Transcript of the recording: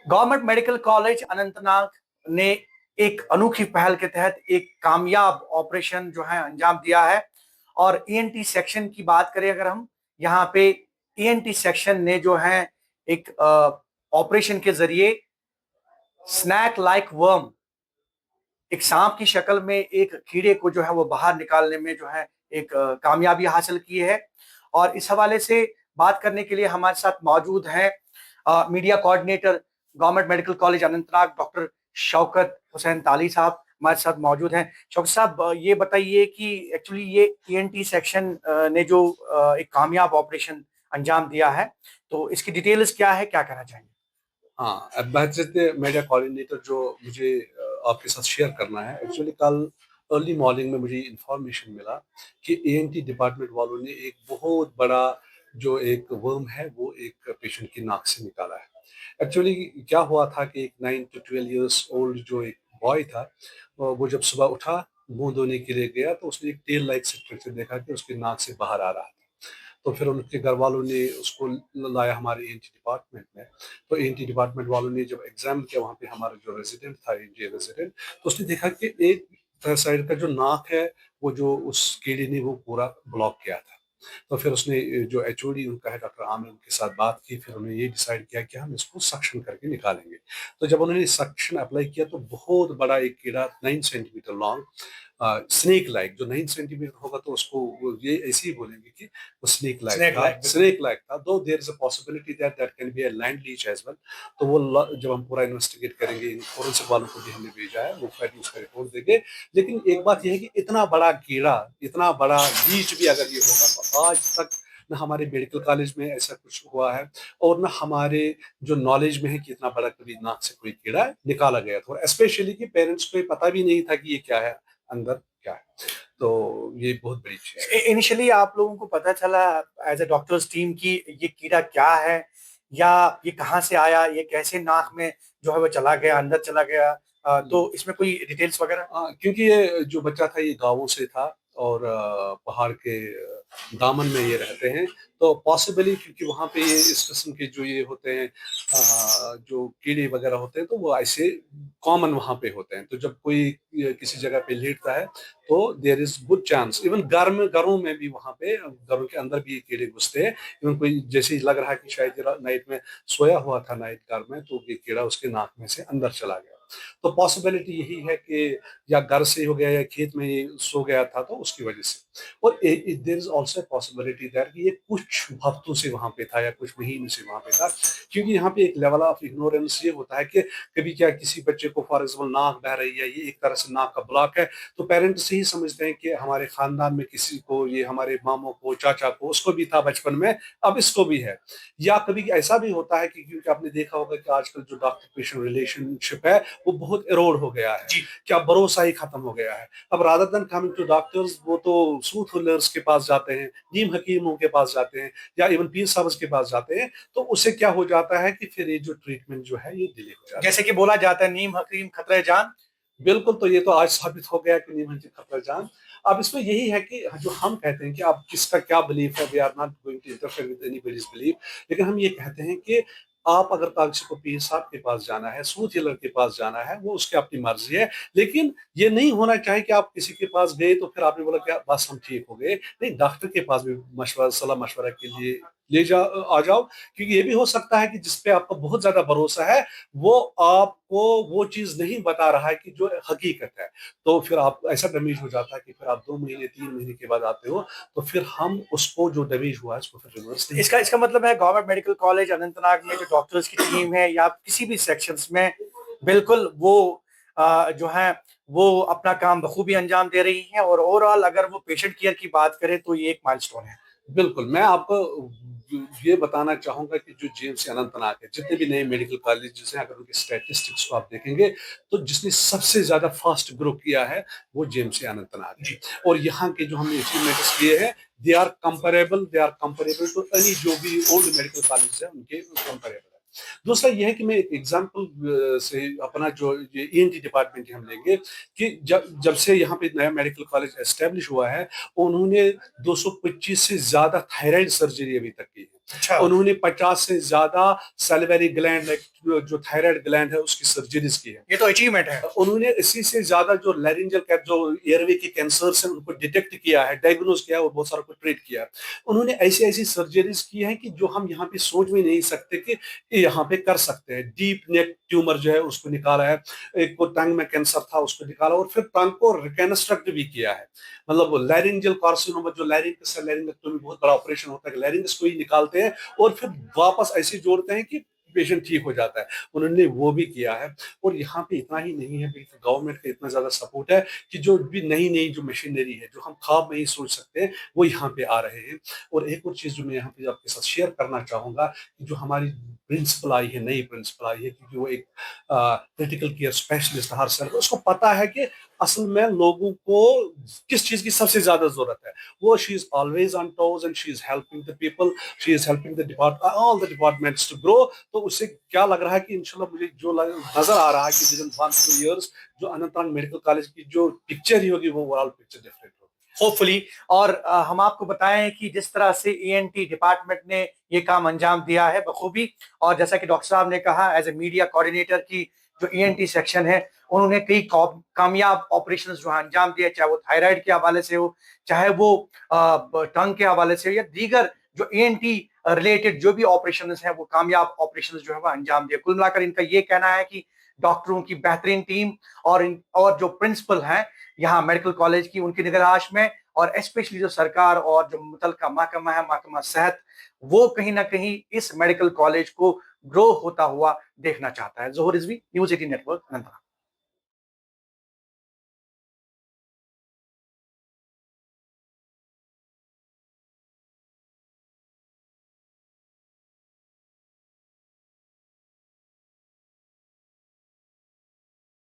Government medical college Anantnag ने एक अनोखी पहल के तहत एक कामयाब ऑपरेशन जो है अंजाम दिया है। और ईएनटी सेक्शन की बात करें अगर हम यहाँ पे ईएनटी सेक्शन ने जो है एक ऑपरेशन के जरिए स्नैक लाइक वर्म, एक सांप की शक्ल में एक कीड़े को जो है वो बाहर निकालने में जो है एक कामयाबी हासिल की है। और इस हवाले से बात करने के लिए हमारे साथ मौजूद हैं media coordinator government medical college Anantnag doctor Shaukat Hussain ताली साहब हमारे साथ मौजूद हैं। शौकत साहब, ये बताइए कि एक्चुअली ये ईएनटी सेक्शन ने जो एक कामयाब ऑपरेशन अंजाम दिया है, तो इसकी डिटेल्स क्या है, क्या कहना चाहेंगे? हाँ, अब बहत मीडिया कोऑर्डिनेटर जो मुझे आपके साथ शेयर करना है। एक्चुअली कल अर्ली मॉर्निंग में मुझे इंफॉर्मेशन मिला कि एएनटी डिपार्टमेंट वालों ने एक बहुत बड़ा जो एक वर्म है वो एक पेशेंट की नाक से निकाला है। एक्चुअली क्या हुआ था कि एक 9 to 12 इयर्स ओल्ड जो एक बॉय था, वो जब सुबह उठा, मुंह धोने के लिए गया तो उसने एक टेल लाइक स्ट्रक्चर देखा कि उसकी नाक से बाहर आ रहा था। तो फिर उनके घर वालों ने उसको लाया हमारे एएनटी डिपार्टमेंट में। तो एएनटी डिपार्टमेंट वालों ने जब एग्जाम किया वहाँ पे हमारा जो रेजिडेंट था, एनजीए रेजिडेंट, तो उसने देखा कि एक साइड का जो नाक है वो जो उस कीड़े ने वो पूरा ब्लॉक किया था। तो फिर उसने जो एचओडी उनका है डॉक्टर आमिर, उनके साथ बात की। फिर उन्होंने ये डिसाइड किया कि हम इसको सक्शन करके निकालेंगे। तो जब उन्होंने सक्शन अप्लाई किया तो बहुत बड़ा एक कीड़ा 9 सेंटीमीटर लॉन्ग, स्नेक लाइक, जो 9 सेंटीमीटर होगा तो उसको ये ऐसे ही बोलेंगे कि वो स्नेक लाइक था। स्नेक लाइक था, though there is a possibility that that can be a land leech as well. तो वो जब हम पूरा इन्वेस्टिगेट करेंगे, इन फोरेंसिक वालों को भी हमने भेजा है, वो फिर उसका रिपोर्ट देंगे। लेकिन एक बात यह है कि इतना बड़ा कीड़ा, इतना बड़ा लीच भी अगर ये होगा तो आज तक न हमारे मेडिकल कॉलेज में ऐसा कुछ हुआ है और न हमारे जो नॉलेज में है कि इतना बड़ा कभी नाक से कोई कीड़ा निकाला गया था। और स्पेशली कि पेरेंट्स को पता भी नहीं था कि ये क्या है, अंदर क्या है। तो ये बहुत बड़ी चीज है। इनिशियली आप लोगों को पता चला एज ए डॉक्टर्स टीम की ये कीड़ा क्या है, या ये कहाँ से आया, ये कैसे नाक में जो है वो चला गया, अंदर चला गया? तो इसमें कोई डिटेल्स वगैरह? क्योंकि ये जो बच्चा था ये गाँवों से था और पहाड़ के दामन में ये रहते हैं। तो पॉसिबली क्योंकि वहाँ पे ये इस किस्म के जो ये होते हैं, जो कीड़े वगैरह होते हैं, तो वो ऐसे कॉमन वहाँ पे होते हैं। तो जब कोई किसी जगह पे लेटता है तो there is good chance, even घरों में भी, वहाँ पे घरों के अंदर भी ये कीड़े घुसते हैं। इवन कोई जैसे ही लग रहा है कि शायद नाइट में सोया हुआ था नाइट घर में, तो ये कीड़ा उसके नाक में से अंदर चला गया। तो पॉसिबिलिटी यही है कि या घर से हो गया या खेत में ये सो गया था तो उसकी वजह से। और there is also possibility that कि ये कुछ हफ्तों से वहां पे था या कुछ महीनों से वहां पे था। क्योंकि यहाँ पे एक लेवल ऑफ इग्नोरेंस ये होता है कि कभी क्या किसी बच्चे को फॉर एग्जाम्पल नाक बह रही है, ये एक तरह से नाक का ब्लॉक है, तो पेरेंट्स ही समझते हैं कि हमारे खानदान में किसी को, ये हमारे मामों को, चाचा को, उसको भी था बचपन में, अब इसको भी है। या कभी ऐसा भी होता है कि क्योंकि आपने देखा होगा कि आजकल जो डॉक्टर पेशेंट रिलेशनशिप है वो बहुत इरोड हो गया है, क्या भरोसा ही खत्म हो गया है। अब rather than coming to doctors, वो तो सूथ हुलर्स के पास जाते हैं, नीम हकीमों के पास जाते हैं, या इवन पीर साहब के पास जाते हैं। तो उससे क्या हो जाता है कि फिर ये जो ट्रीटमेंट जो है ये डिले हो जाता है। जैसे कि बोला जाता है नीम हकीम खतरे जान। बिल्कुल, तो ये तो आज साबित हो गया कि नीम हकीम खतरे जान। अब इसमें यही है कि जो हम कहते हैं कि आप किसका क्या बिलीफ है, we are not going to interfere with anybody's belief. लेकिन हम ये कहते हैं कि आप अगर किसी को पीर साहब के पास जाना है, सूथ हीलर के पास जाना है, वो उसकी अपनी मर्जी है। लेकिन ये नहीं होना चाहिए कि आप किसी के पास गए तो फिर आपने बोला कि बस हम ठीक हो गए। नहीं, डॉक्टर के पास भी मशवरा, सलाह मशवरा के लिए ले जा आ जाओ। क्योंकि ये भी हो सकता है कि जिसपे आपको बहुत ज्यादा भरोसा है वो आपको वो चीज नहीं बता रहा है कि जो हकीकत है। तो फिर आप ऐसा डैमेज हो जाता है कि फिर आप 2 महीने 3 महीने के बाद आते हो, तो फिर हम उसको जो डैमेज हुआ है उसको फिर रिवर्स नहीं। इसका मतलब है गवर्नमेंट मेडिकल कॉलेज अनंतनाग में जो डॉक्टर्स की टीम है या किसी भी सेक्शंस में, बिल्कुल वो जो है वो अपना काम बखूबी अंजाम दे रही हैं। और ओवरऑल अगर वो पेशेंट केयर की बात करें तो ये एक माइलस्टोन है। बिल्कुल, मैं आपको ये बताना चाहूंगा कि जो जेएमसी अनंतनाग है, जितने भी नए मेडिकल कॉलेजेस हैं, अगर उनके स्टैटिस्टिक्स को आप देखेंगे तो जिसने सबसे ज्यादा फास्ट ग्रो किया है वो जेएमसी अनंतनाग है। और यहाँ के जो हमने अचीवमेंट्स किए हैं, they are comparable to any जो भी ओल्ड मेडिकल कॉलेज है उनके कंपेरेबल है। दूसरा यह है कि मैं एक एग्जांपल से अपना जो ये ईएनटी डिपार्टमेंट हम लेंगे कि जब जब से यहाँ पे नया मेडिकल कॉलेज एस्टेब्लिश हुआ है, उन्होंने 225 से ज्यादा थायराइड सर्जरी अभी तक की है। अच्छा। उन्होंने 50 से ज्यादा सैलिवरी ग्लैंड जो थायराइड ग्लैंड है उसकी सर्जरीज की है। ये तो अचीवमेंट है। उन्होंने इसी से ज्यादा जो लैरिंजल जो एयरवे के कैंसर्स हैं उनको डिटेक्ट किया है, डायग्नोज किया है और बहुत सारा को ट्रीट किया है। उन्होंने ऐसी ऐसी सर्जरीज की है कि जो हम यहाँ पे सोच भी नहीं सकते कि यहाँ पे कर सकते हैं। डीप नेक ट्यूमर जो है उसको निकाला है, एक को टंग में कैंसर था उसको निकाला, और फिर टंग को रिकंस्ट्रक्ट भी किया है। मतलब लैरिंजल कार्सिनोमा जो लैरिंगस है, लैरिंगेक्टोमी बहुत बड़ा ऑपरेशन होता है, लैरिंगस को ही निकालते हैं और फिर वापस ऐसे जोड़ते हैं कि पेशेंट ठीक हो जाता है। उन्होंने वो भी किया है। और यहाँ पे इतना ही नहीं है, बल्कि गवर्नमेंट का इतना ज्यादा सपोर्ट है कि जो भी नई नई जो मशीनरी है जो हम ख्वाब में ही सोच सकते हैं वो यहाँ पे आ रहे हैं। और एक और चीज जो मैं यहाँ पे आपके साथ शेयर करना चाहूंगा कि जो हमारी प्रिंसिपल आई है, नई प्रिंसिपल आई है, क्योंकि वो एक क्रिटिकल केयर स्पेशलिस्ट हर सर, उसको पता है कि असल में लोगों को किस चीज की सबसे ज्यादा जरूरत है। वो she is always on toes and she is helping the people, she is helping the all the departments to grow. तो उससे क्या लग रहा है कि इंशाल्लाह मुझे जो नजर आ रहा है कि विद इन 1-2 years जो अनंतनाग मेडिकल कॉलेज की जो पिक्चर ही होगी वो ओवरऑल पिक्चर डिफरेंट होगी होपफुली। और हम आपको बताएं कि जिस तरह से ईएनटी डिपार्टमेंट ने ये काम अंजाम दिया है बखूबी, और जैसा कि डॉक्टर साहब ने कहा एज ए मीडिया कोऑर्डिनेटर की जो ईएनटी सेक्शन है उन्होंने कई कामयाब ऑपरेशंस जो है अंजाम दिए, चाहे वो थायराइड के हवाले से हो, चाहे वो टंग के हवाले से हो, या दीगर जो ईएनटी रिलेटेड जो भी ऑपरेशंस हैं वो कामयाब ऑपरेशंस जो है वो अंजाम दिए। कुल मिलाकर इनका ये कहना है कि डॉक्टरों की बेहतरीन टीम और जो प्रिंसिपल हैं यहाँ मेडिकल कॉलेज की, उनकी निगराश में, और स्पेशली जो सरकार और जो मुतलका महकमा है, महकमा सेहत, वो कहीं ना कहीं इस मेडिकल कॉलेज को ग्रो होता हुआ देखना चाहता है। जोहर रिजवी, न्यूज़ 18 नेटवर्क, अनंतनाग।